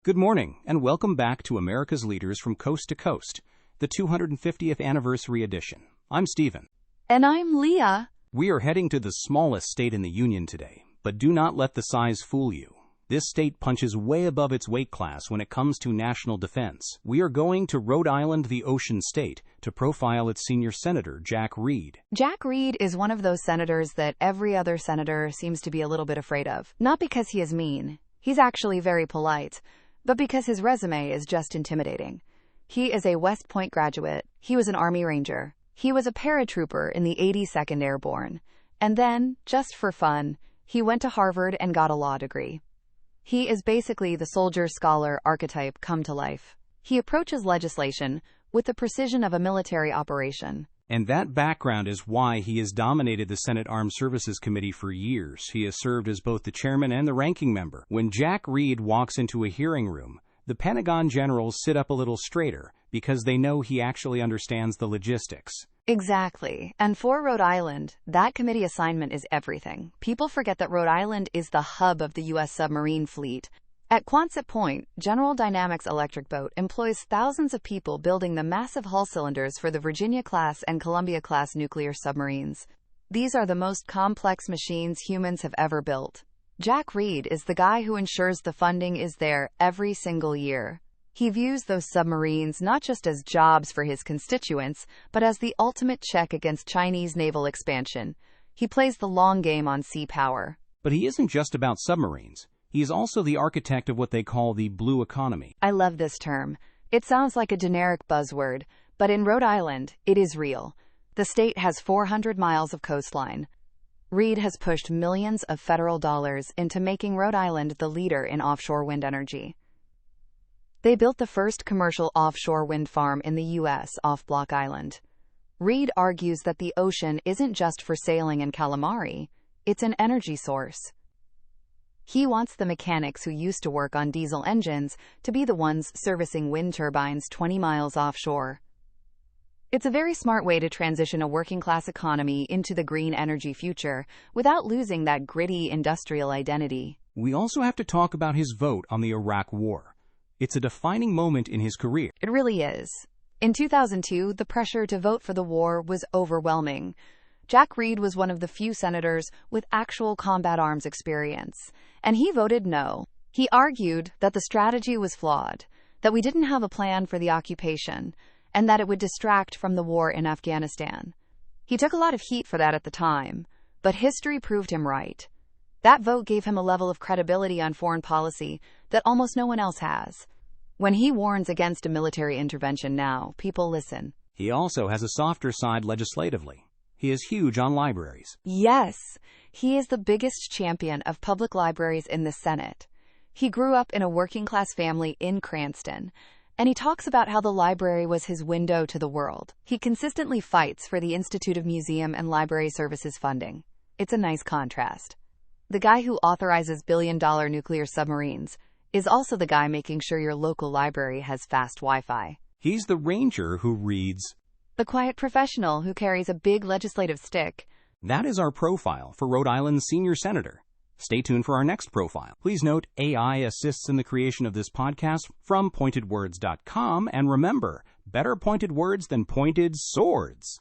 Good morning, and welcome back to America's Leaders from Coast to Coast, the 250th Anniversary Edition. I'm Stephen. And I'm Leah. We are heading to the smallest state in the Union today, but do not let the size fool you. This state punches way above its weight class when it comes to national defense. We are going to Rhode Island, the ocean state, to profile its senior senator, Jack Reed. Jack Reed is one of those senators that every other senator seems to be a little bit afraid of. Not because he is mean. He's actually very polite. But because his resume is just intimidating. He is a West Point graduate. He was an Army Ranger. He was a paratrooper in the 82nd Airborne. And then, just for fun, he went to Harvard and got a law degree. He is basically the soldier-scholar archetype come to life. He approaches legislation with the precision of a military operation. And that background is why he has dominated the Senate Armed Services Committee for years. He has served as both the chairman and the ranking member. When Jack Reed walks into a hearing room, the Pentagon generals sit up a little straighter because they know he actually understands the logistics. Exactly. And for Rhode Island, that committee assignment is everything. People forget that Rhode Island is the hub of the U.S. submarine fleet. At Quonset Point, General Dynamics Electric Boat employs thousands of people building the massive hull cylinders for the Virginia-class and Columbia-class nuclear submarines. These are the most complex machines humans have ever built. Jack Reed is the guy who ensures the funding is there every single year. He views those submarines not just as jobs for his constituents, but as the ultimate check against Chinese naval expansion. He plays the long game on sea power. But he isn't just about submarines. He is also the architect of what they call the blue economy. I love this term. It sounds like a generic buzzword, but in Rhode Island, it is real. The state has 400 miles of coastline. Reed has pushed millions of federal dollars into making Rhode Island the leader in offshore wind energy. They built the first commercial offshore wind farm in the U.S. off Block Island. Reed argues that the ocean isn't just for sailing and calamari, it's an energy source. He wants the mechanics who used to work on diesel engines to be the ones servicing wind turbines 20 miles offshore. It's a very smart way to transition a working-class economy into the green energy future without losing that gritty industrial identity. We also have to talk about his vote on the Iraq War. It's a defining moment in his career. It really is. In 2002, the pressure to vote for the war was overwhelming. Jack Reed was one of the few senators with actual combat arms experience, and he voted no. He argued that the strategy was flawed, that we didn't have a plan for the occupation, and that it would distract from the war in Afghanistan. He took a lot of heat for that at the time, but history proved him right. That vote gave him a level of credibility on foreign policy that almost no one else has. When he warns against a military intervention now, people listen. He also has a softer side legislatively. He is huge on libraries. Yes, he is the biggest champion of public libraries in the Senate. He grew up in a working-class family in Cranston, and he talks about how the library was his window to the world. He consistently fights for the Institute of Museum and Library Services funding. It's a nice contrast. The guy who authorizes billion-dollar nuclear submarines is also the guy making sure your local library has fast Wi-Fi. He's the ranger who reads. The quiet professional who carries a big legislative stick. That is our profile for Rhode Island's senior senator. Stay tuned for our next profile. Please note, AI assists in the creation of this podcast from pointedwords.com, and remember, better pointed words than pointed swords.